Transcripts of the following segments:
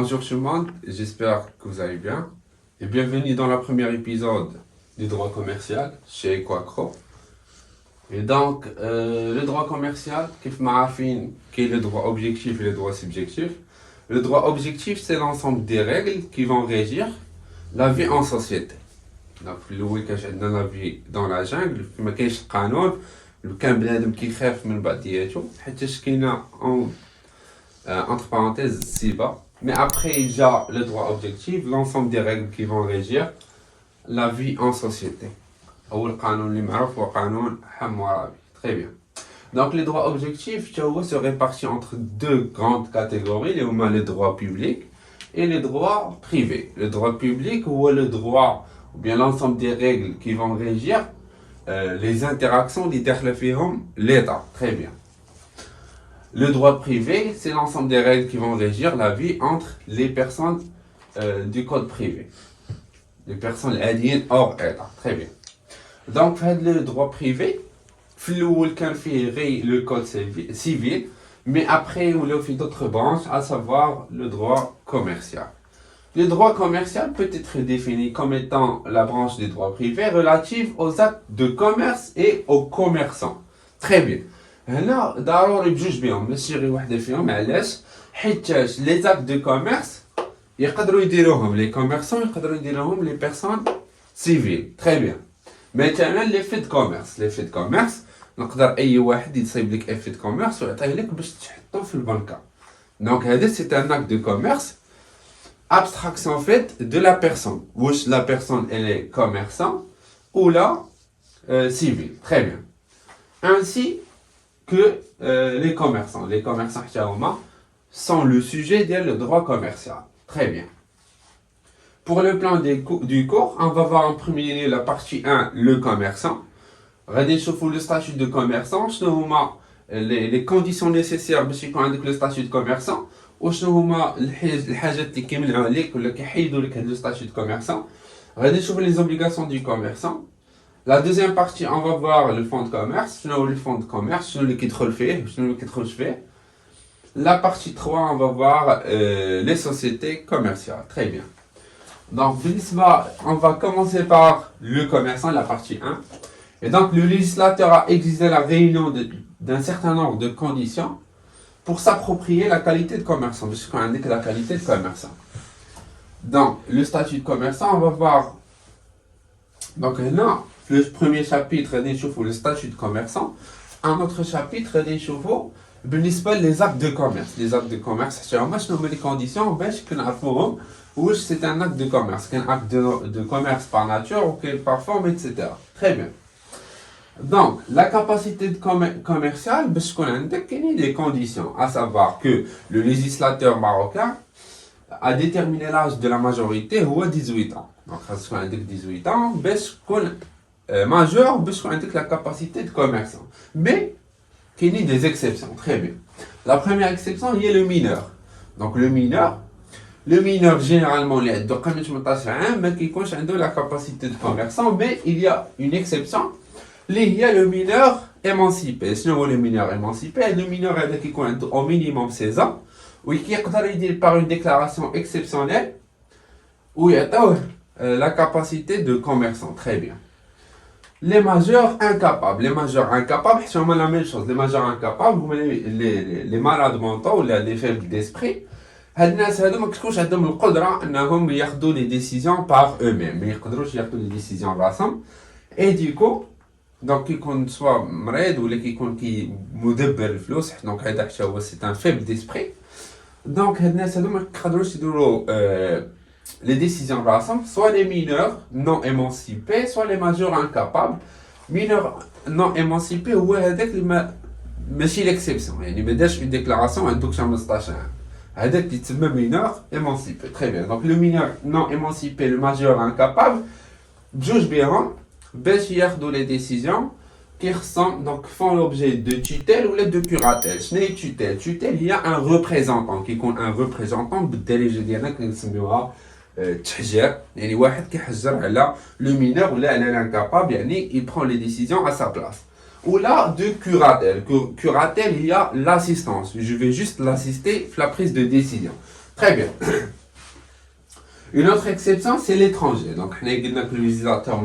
Bonjour tout le monde, j'espère que vous allez bien et bienvenue dans le premier épisode du droit commercial chez Equacro. Et donc, le droit commercial, كيف ما عارفين كاين le droit objectif et le droit subjectif. Le droit objectif, c'est l'ensemble des règles qui vont régir la vie en société. Donc, الأول كاش عندنا la vie dans la jungle, ما كاينش القانون، لو كان بنادم كيخاف من بعضياتو حيتاش كاينه entre parenthèses SIBA. Mais après, il y a le droit objectif, l'ensemble des règles qui vont régir la vie en société. أول قانون اللي معروف هو قانون حمورابي. Très bien. Donc, les droits objectifs se répartissent entre deux grandes catégories, les droits publics et les droits privés. Le droit public ou le droit, ou bien l'ensemble des règles qui vont régir les interactions l'État. Très bien. Le droit privé, c'est l'ensemble des règles qui vont régir la vie entre les personnes du code privé. Les personnes aliénées hors État. Très bien. Donc, le droit privé, le code civil, mais après, il y a d'autres branches, à savoir le droit commercial. Le droit commercial peut être défini comme étant la branche des droits privés relative aux actes de commerce et aux commerçants. Très bien. هنا ضروري بجوج بهم ماشي غير وحده فيهم. علاش؟ حيتاش لي زاكت دو كوميرس يقدروا يديروهم لي كوميرسون، يقدروا يديروهم لي بيرسون سيفيل. تري بيان. مثلا لي في دو كوميرس نقدر اي واحد يصيب لك اف دو كوميرس ويعطيه لك باش تحطو في البنكه. دونك هذا سي ان اكت دو كوميرس abstraction faite de la personne. واش la personne elle est commerçant ou la civil. Très bien. Ainsi que les commerçants. Les commerçants sont le sujet du droit commercial. Très bien. Pour le plan du cours, on va voir en premier lieu la partie 1, le commerçant. Le statut de commerçant, les conditions nécessaires pour le statut de commerçant, ou le statut de commerçant. Les obligations du commerçant. La deuxième partie, on va voir le fonds de commerce. Le fonds de commerce, la partie 3, on va voir les sociétés commerciales. Très bien. Donc, on va commencer par le commerçant, la partie 1. Et donc, le législateur a exigé la réunion d'un certain nombre de conditions pour s'approprier la qualité de commerçant, puisqu'on indique la qualité de commerçant. Donc, le statut de commerçant, on va voir. Donc, là, le premier chapitre, le statut de commerçant. Un autre chapitre, les actes de commerce. Les actes de commerce, c'est les conditions, c'est un acte de commerce. Un acte de commerce par nature ou par forme, etc. Très bien. Donc, la capacité commerciale, il y a des conditions, à savoir que le législateur marocain a déterminé l'âge de la majorité ou 18 ans. Donc, on a 18 ans, majeur, indique la capacité de commerçant. Mais, il y a des exceptions. Très bien. La première exception, il y a le mineur. Donc, le mineur, généralement, il y a la capacité de commerçant, mais il y a une exception. Il y a le mineur émancipé. Sinon, le mineur émancipé, le mineur qui a au minimum 16 ans, ou qui est dit par une déclaration exceptionnelle, où il y a la capacité de commerçant. Très bien. Les majeurs incapables. C'est la même chose. Les majeurs incapables, les malades mentaux ou les faibles d'esprit, ils ont prendre des décisions par eux-mêmes. Ils peuvent prendre des décisions ensemble. Et du coup, donc, qu'ils soient malades ou qu'ils مدبر الفلوس, donc c'est un faible d'esprit. Donc, ils peuvent les décisions rassemblent soit les mineurs non émancipés, soit les majeurs incapables. Mineurs non émancipés, ou c'est l'exception. Il y a une déclaration, un document de stage. C'est le mineur émancipé. Très bien. Donc, le mineur non émancipé, le majeur incapable, juge bien, les décisions qui font l'objet de tutelle ou de curatelle. Ce n'est tutelle. Tutelle, il y a un représentant qui compte un représentant de délégué تحجر يعني واحد كيحجر على لو مينور ولا على l'incapable يعني il prend les décisions à sa place. Ou là de curatelle. Curatelle, il y a l'assistance. Je vais juste l'assister à la prise de décision. Très bien. Une autre exception, c'est l'étranger. Donc, on a dit que le législateur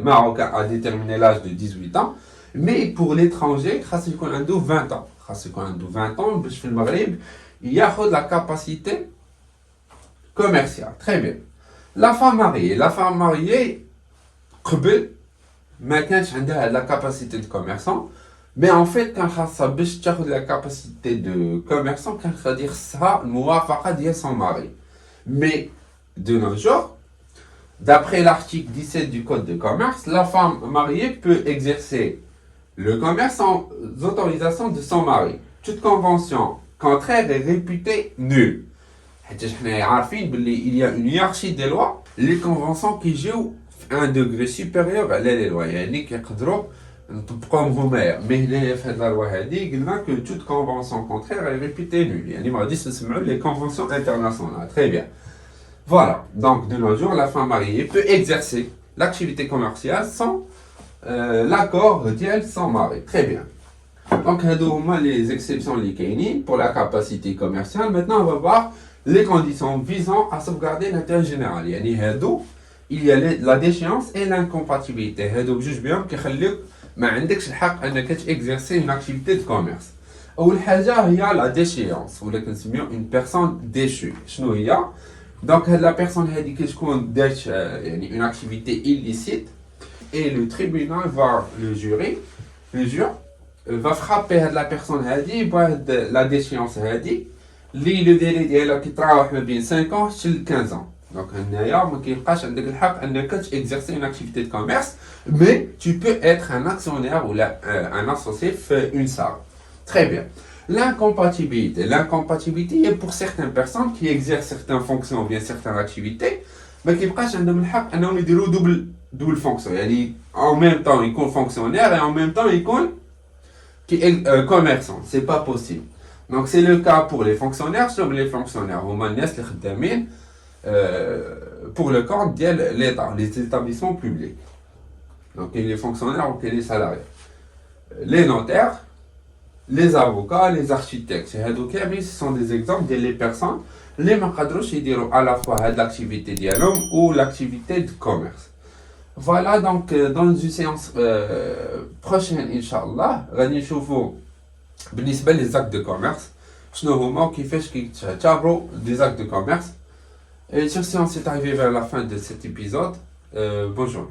marocain a déterminé l'âge de 18 ans, mais pour l'étranger, il y a 20 ans. Il y a 20 ans, parce que le Maghreb, il y a la capacité commerciale. Très bien. La femme mariée, قبل ما كانش عندها la capacité de commerçant, mais en fait كان خاصها باش تاخذ la capacité de commerçant كان خاصها خصها الموافقة ديال son mari. Mais de nos jours, d'après l'article 17 du Code de commerce, la femme mariée peut exercer le commerce sans autorisation de son mari. Toute convention contraire est réputée nulle. Il y a une hiérarchie des lois, les conventions qui jouent un degré supérieur à les lois. يعني كيقدروا نطبقوهم هما. Mais في هذه la loi هذه قلنا que toute convention contraire est réputée nulle. يعني ما غاديش نسمعوا les conventions internationales. Très bien. Voilà. Donc de nos jours, la femme mariée peut exercer l'activité commerciale sans l'accord de son mari. Très bien. Donc les exceptions اللي كاينين pour la capacité commerciale. Maintenant, on va voir les conditions visant à sauvegarder l'intérêt général. يعني هادو il y a la déchéance et l'incompatibilité. هادو بجوج بهم كيخليوك ما عندكش الحق انك تexercer une activité de commerce. اول حاجه هي la déchéance ولا كنسميو une personne déchue. شنو هي؟ Donc la personne هذه كتكون دارت يعني une activité illicite et le tribunal va le juge va frapper la personne هذه بواحد la déchéance هذه اللي le délai ديالها كيتراوح ما بين 5 ans حتى 15 ans. Donc هنايا ما كيبقاش عندك الحق انك exercer une activité de commerce, mais tu peux être un actionnaire ou un associé في une SARL. Très bien. L'incompatibilité est pour certaines personnes qui exercent certaines fonctions ou bien certaines activités, mais qui يبقاش عندهم الحق انهم يديروا double fonction. يعني en même temps يكون fonctionnaire et en même temps يكون commerçant. C'est pas possible. Donc c'est le cas pour les fonctionnaires, sur les fonctionnaires هما الناس اللي خدامين pour le compte de l'État, les établissements publics. Donc les fonctionnaires ou les salariés. Les notaires, les avocats, les architectes. Ce sont des exemples des personnes les مقدروش يديروا à la fois l'activité dialogue ou l'activité de commerce. Voilà, donc dans une séance prochaine Inch'Allah غادي نشوفوا بالنسبة les actes de commerce شنو هما وكيفاش كيتعتبروا des actes de commerce. Et sur ce, on s'est arrivé vers la fin de cet épisode. Bonjour.